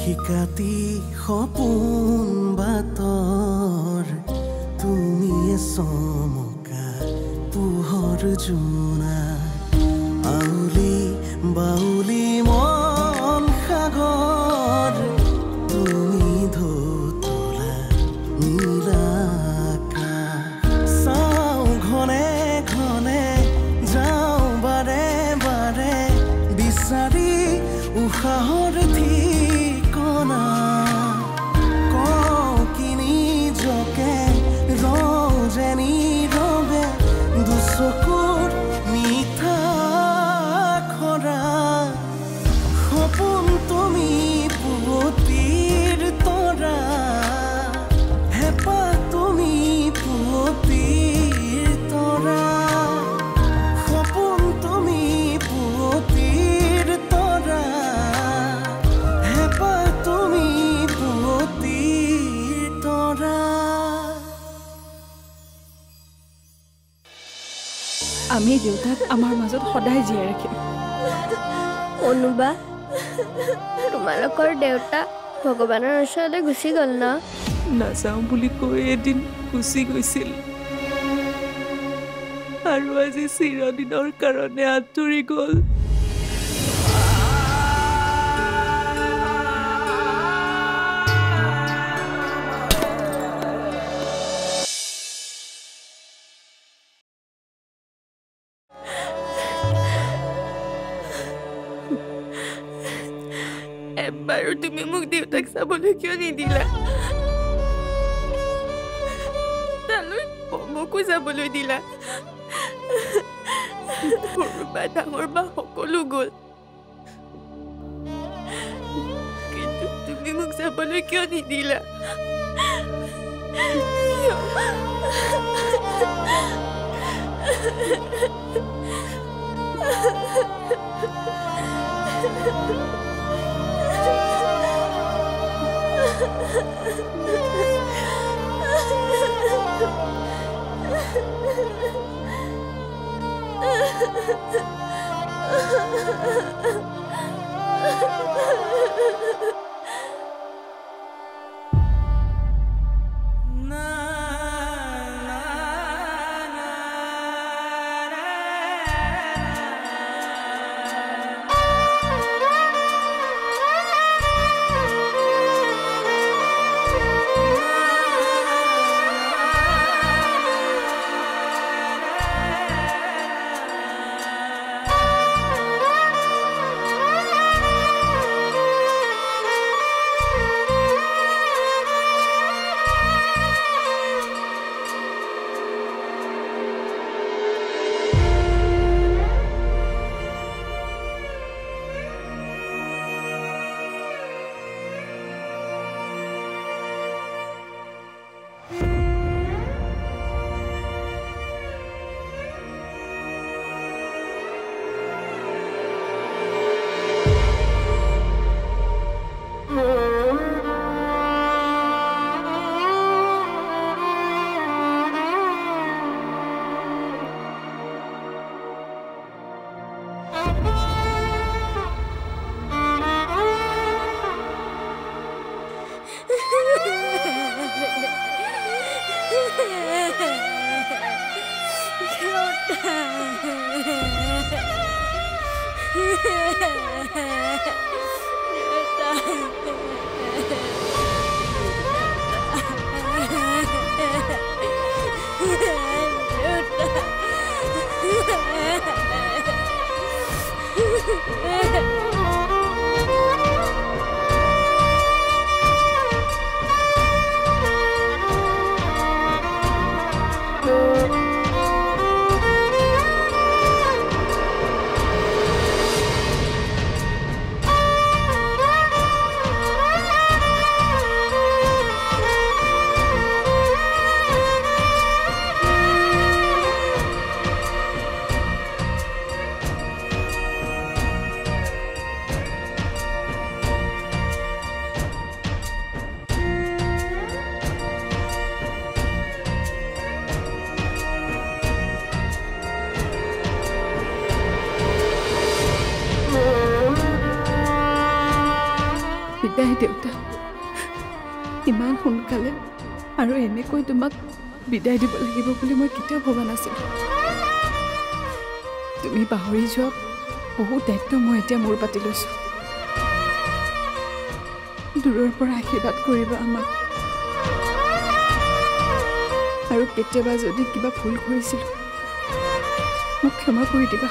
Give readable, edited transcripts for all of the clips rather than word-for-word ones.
শিকাতি সপোন বাতৰ তুমিয়ে চমকা পোহৰ জোনা আউলি বাউলি মন সাগৰ তুমি ধুতলা নীলা আকাশ চাওঁ ঘনে ঘনে যাওঁ বাৰে বাৰে বিচাৰি উশাহৰ ঠিকনা কওঁ কিনি জকে ৰজেনি ৰবে দুচকুৰ মিঠা খৰা সপোন তুমি পুৱতিৰ তৰা হেঁপাহ তুমি পুৱতিৰ তৰা সপোন তুমি পুৱতিৰ তৰা হেঁপাহ তুমি পুৱতিৰ তৰা আমি দেউতাক আমাৰ মাজত সদায় জীয়াই ৰাখিম অনুবা তোমালোকৰ দেউতা ভগৱানৰ ওচৰলৈ গুচি গ'ল ন নাযাওঁ বুলি কৈ এদিন গুচি গৈছিল আৰু আজি চিৰদিনৰ কাৰণে আঁতৰি গ'ল এবাৰো তুমি মোক দেউতাক চাবলৈ কিয় নিদিলা তালৈ মোকো যাবলৈ দিলা সৰু বা ডাঙৰ বা সকলো গ'ল কিন্তু তুমি মোক যাবলৈ কিয় নিদিলা বিদায় দেউতা ইমান সোনকালে আৰু এনেকৈ তোমাক বিদায় দিব লাগিব বুলি মই কেতিয়াও ভবা নাছিলোঁ তুমি পাহৰি যোৱা বহুত দায়িত্ব মই এতিয়া মূৰ পাতি লৈছোঁ দূৰৰ পৰা আশীৰ্বাদ কৰিবা আমাক আৰু কেতিয়াবা যদি কিবা ভুল কৰিছিলোঁ মোক ক্ষমা কৰি দিবা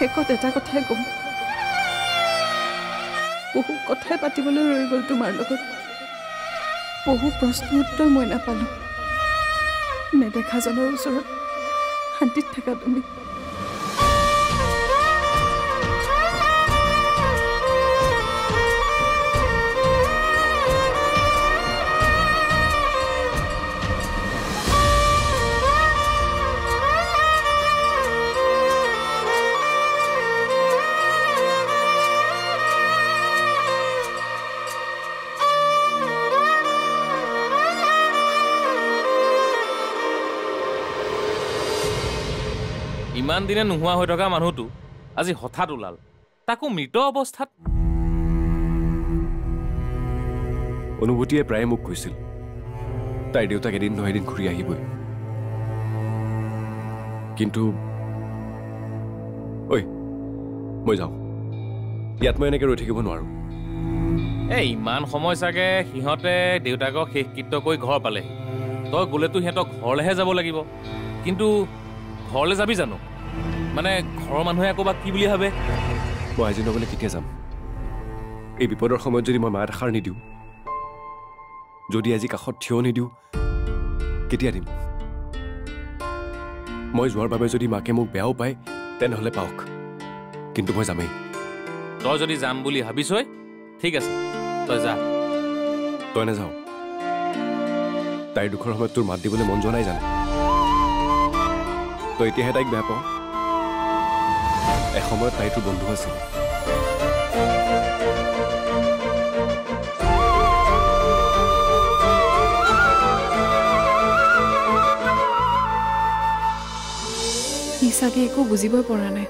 শেষত এটা কথাই ক'ম বহু কথাই পাতিবলৈ ৰৈ গ'ল তোমাৰ লগত বহু প্ৰশ্নৰ উত্তৰ মই নাপালোঁ নেদেখাজনৰ ওচৰত শান্তিত থাকা তুমি ইমান দিনে নোহোৱা হৈ থকা মানুহটো আজি হঠাৎ ওলাল তাকো মৃত অৱস্থাত অনুভূতিয়ে প্ৰায়ে মোক কৈছিল তাইৰ দেউতাক এদিন নহয় এদিন ঘূৰি আহিবই কিন্তু ঐ মই যাওঁ ইয়াত মই এনেকৈ ৰৈ থাকিব নোৱাৰোঁ ইমান সময় চাগে সিহঁতে দেউতাকক শেষকৃত্য কৰি ঘৰ পালেহি তই গ'লেতো সিহঁতক ঘৰলৈহে যাব লাগিব কিন্তু ঘৰলৈ যাবি জানো মানে ঘৰৰ মানুহে আকৌ বা কি বুলি ভাবে মই আজি নগ'লে কেতিয়া যাম এই বিপদৰ সময়ত যদি মই মাত এষাৰ নিদিওঁ যদি আজি কাষত থিয় নিদিওঁ কেতিয়া দিম মই যোৱাৰ বাবে যদি মাকে মোক বেয়াও পায় তেনেহ'লে পাওক কিন্তু মই যামেই তই যদি যাম বুলি ভাবিছই ঠিক আছে তই যা তই নাযাওঁ তাইৰ দুখৰ সময়ত তোৰ মাত দিবলৈ মন যোৱা নাই জানো তই এতিয়াহে তাইক বেয়া পাওঁ এসময়ত তাই তোৰ বন্ধু আছিল সি চাগে একো বুজিবই পৰা নাই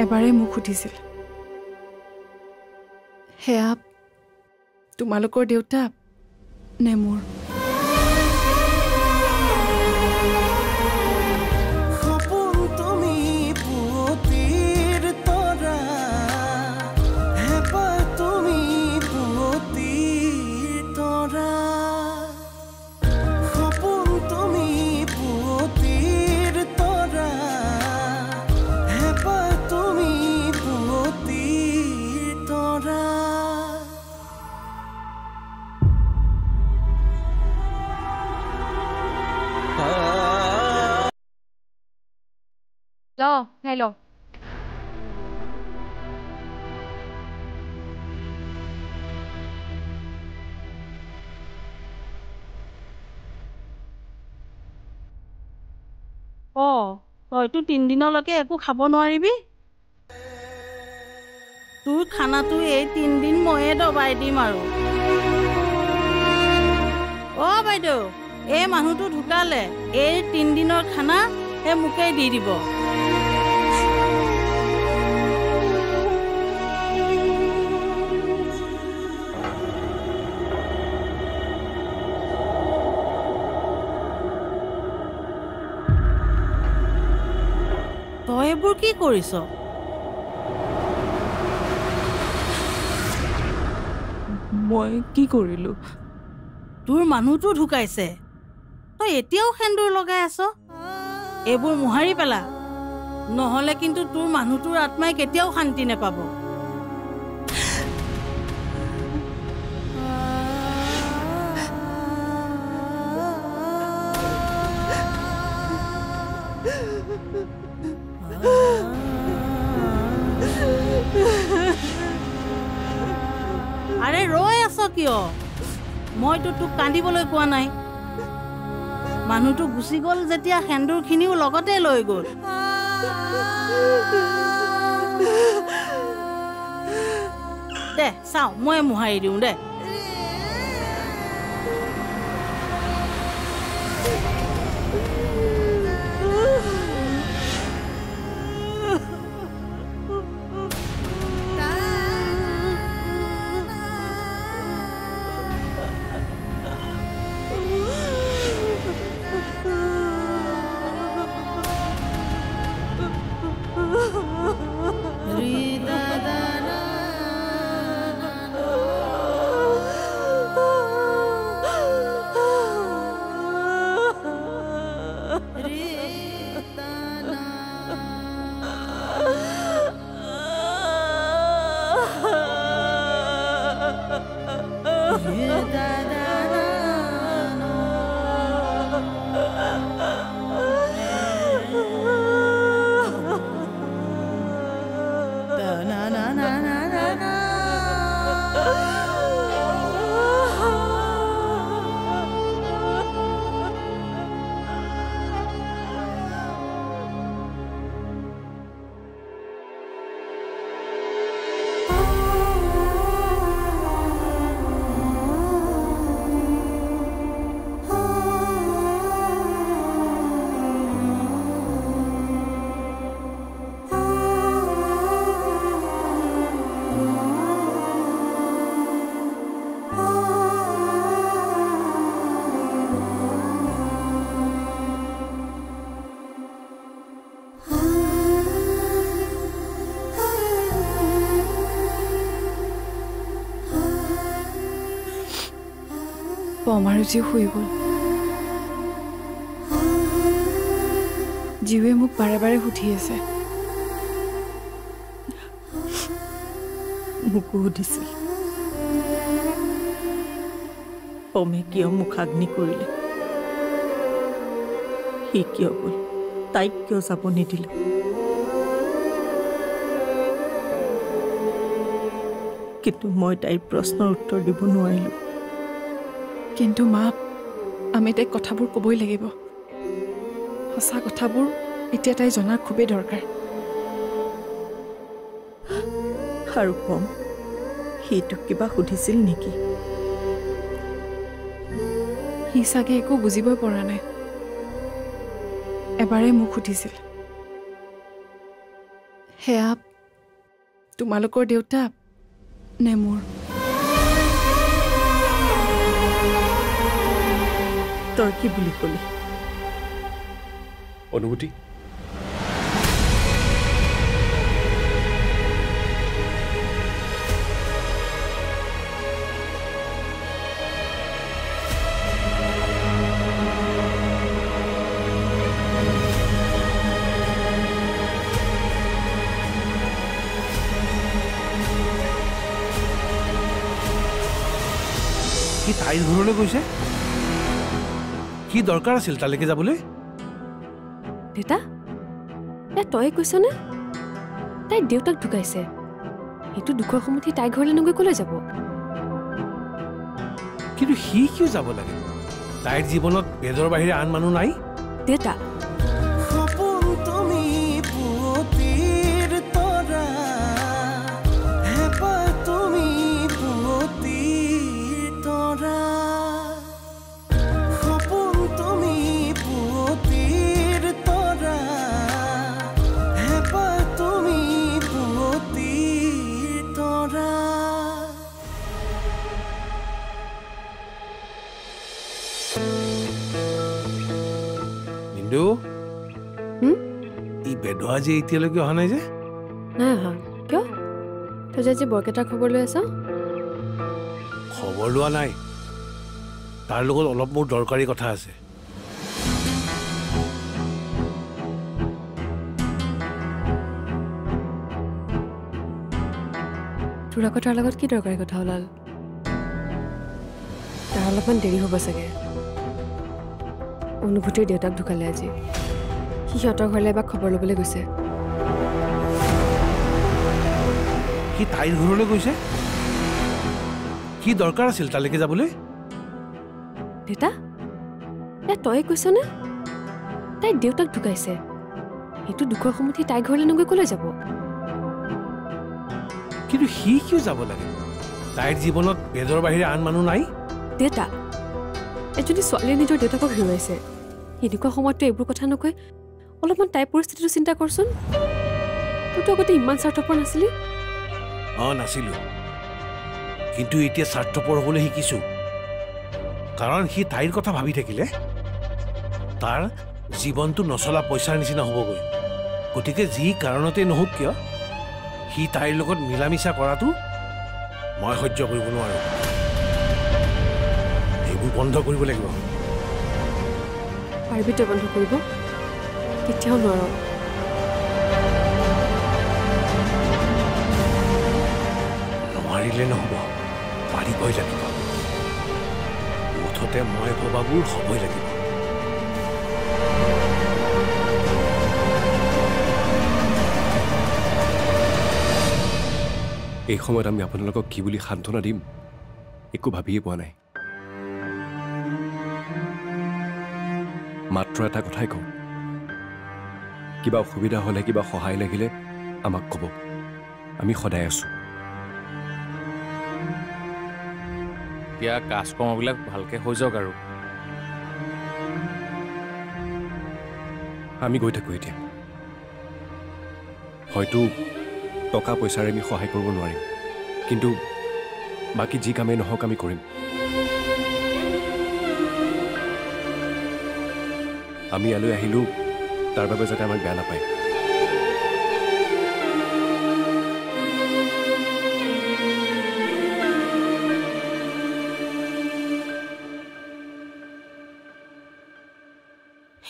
এবাৰে মোক সুধিছিল সেয়া তোমালোকৰ দেউতা নে মোৰ Hello. তইতো 3 দিনলৈকে একো খাব নোৱাৰিবি তোৰ খানাটো এই 3 দিন ময়ে দবাই দিম আৰু বাইদেউ এই মানুহটো ঢুকালে এই 3 দিনৰ খানা মোকেই দি দিব তই এইবোৰ কি কৰিছ মই কি কৰিলো তোৰ মানুহটো ঢুকাইছে তই এতিয়াও সেন্দুৰ লগাই আছ এইবোৰ মোহাৰি পেলা নহ'লে কিন্তু তোৰ মানুহটোৰ আত্মাই কেতিয়াও শান্তি নাপাব আৰে ৰৈ আছ কিয় মইতো তোক কান্দিবলৈ কোৱা নাই মানুহটো গুচি গ'ল যেতিয়া সেন্দুৰখিনিও লগতে লৈ গ'ল দে চাওঁ মই মোহাৰি দিওঁ দে পম আৰু জীৱ শুই গ'ল জীৱে মোক বাৰে বাৰে সুধি আছে মোকো সুধিছিল পমে কিয় মুখাগ্নি কৰিলে সি কিয় গ'ল তাইক কিয় যাব নিদিলে কিন্তু মই তাইৰ প্ৰশ্নৰ উত্তৰ দিব নোৱাৰিলোঁ কিন্তু মা আমি তাইক কথাবোৰ ক'বই লাগিব সঁচা কথাবোৰ এতিয়া তাই জনাৰ খুবেই দৰকাৰ আৰু পম সিটোক কিবা সুধিছিল নেকি সি চাগে একো বুজিবই পৰা নাই এবাৰে মোক সুধিছিল সেয়া তোমালোকৰ দেউতা নে মোৰ তই কি বুলি ক'লি অনুভূতি কি তাইৰ ঘৰলৈ গৈছে কি দৰকাৰ আছিল তালৈকে যাবলৈ দেউতা তই কৈছনে তাইৰ দেউতাক ঢুকাইছে এইটো দুখৰ সময়ত তাইৰ ঘৰলৈ নগৈ ক'লৈ যাব কিন্তু সি কিয় যাব লাগে তাইৰ জীৱনত বেদৰ বাহিৰে আন মানুহ নাই দেউতা সপোন তুমি পুৱতিৰ তৰা হেঁপাহ তুমি পুৱতিৰ তৰা সপোন তুমি পুৱতিৰ তৰা হেঁপাহ তুমি পুৱতিৰ তৰা মিন্দু ই বেদৰ আজি এতিয়ালৈকে অহা নাই যে নাই অহা কিয় তই যে আজি বৰকেইটাৰ খবৰ লৈ আছ খবৰ লোৱা নাই তাৰ লগত অলপ মোৰ দৰকাৰী কথা আছে তোৰ আকৌ তাৰ লগত কি দৰকাৰী কথা ওলাল তাৰ অলপমান দেৰি হ'ব চাগে অনুভূতিৰ দেউতাক ঢুকালে আজি সি সিহঁতৰ ঘৰলৈ এবাৰ খবৰ ল'বলৈ গৈছে কি তাইৰ ঘৰলৈ গৈছে কি দৰকাৰ আছিল তালৈকে যাবলৈ দেউতা তই কৈছনে তাইৰ দেউতাক ঢুকাইছে এইটো দুখৰ সময়ত সি তাইৰ ঘৰলৈ নগৈ ক'লৈ যাব? কিন্তু সি কিয় যাব লাগে? তাইৰ জীৱনত বেদৰ বাহিৰে আন মানুহ নাই? দেউতা, এজনী ছোৱালীয়ে নিজৰ দেউতাকক হেৰুৱাইছে, এনেকুৱা সময়ততো এইবোৰ কথা নকয় অলপমান তাইৰ পৰিস্থিতিটো চিন্তা কৰচোন। তোৰতো আগতে ইমান স্বাৰ্থপৰ নাছিলি। নাছিলো, কিন্তু এতিয়া স্বাৰ্থপৰ হ'বলৈ শিকিছো। কাৰণ সি তাইৰ কথা ভাবি থাকিলে তাৰ জীৱনটো নচলা পইচাৰ নিচিনা হ'বগৈ। গতিকে যি কাৰণতে নহওক কিয় সি তাইৰ লগত মিলা মিছা কৰাটো মই সহ্য কৰিব নোৱাৰো। এইবোৰ বন্ধ কৰিব লাগিব। পাৰিবি তই বন্ধ কৰিব? কেতিয়াও নোৱাৰো। নোৱাৰিলে নহ'ব, পাৰিবই লাগিব। মুঠতে মই ভবাবোৰ হ'বই লাগিব। এই সময়ত আমি আপোনালোকক কি বুলি সান্তনা দিম একো ভাবিয়ে পোৱা নাই। মাত্ৰ এটা কথাই কওঁ, কিবা অসুবিধা হ'লে কিবা সহায় লাগিলে আমাক ক'ব, আমি সদায় আছো। এতিয়া কাজ কৰ্মবিলাক ভালকৈ হৈ যাওক আৰু। আমি গৈ থাকোঁ এতিয়া। হয়তো টকা পইচাৰে আমি সহায় কৰিব নোৱাৰিম, কিন্তু বাকী যি কামেই নহওক আমি কৰিম। আমি ইয়ালৈ আহিলোঁ তাৰ বাবে যাতে আমাক বেয়া নাপায়।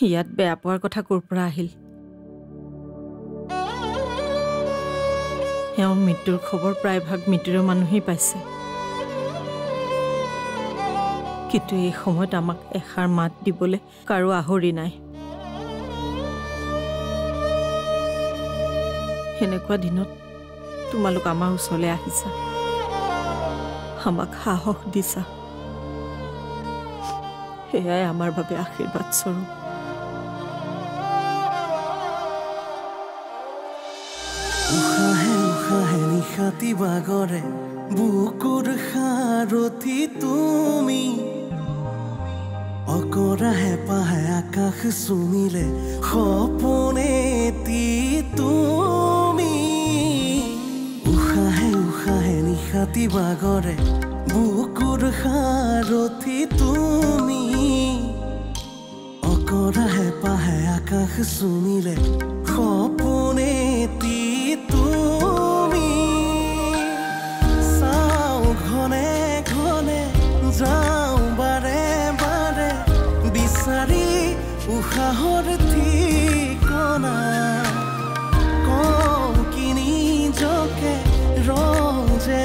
ইয়াত বেয়া পোৱাৰ কথা ক'ৰ পৰা আহিল? এওঁৰ মৃত্যুৰ খবৰ প্ৰায়ভাগ মৃত্যুৰ মানুহেই পাইছে, কিন্তু এই সময়ত আমাক এষাৰ মাত দিবলৈ কাৰো আহৰি নাই। সেনেকুৱা দিনত তোমালোক আমাৰ ওচৰলৈ আহিছা, আমাক সাহস দিছা, সেয়াই আমাৰ বাবে আশীৰ্বাদ স্বৰূপ। উশাহে উশাহে নিশাতি বাগৰে বুকুৰ সাৰথি তুমি, অকৰা হেঁপাহে আকাশ চুমিলে সপোনেতি তুমি। উশাহে উশাহে নিশাতি বাগৰে বুকুৰ সাৰথি তুমি, অকৰা হেঁপাহে আকাশ চুমিলে সপোনেতি তুমি। চাওঁ ঘনে ঘনে যাওঁ বাৰে বাৰে বিচাৰি উশাহৰ ঠিকনা, কওঁ কি নিজকে ৰওঁ যে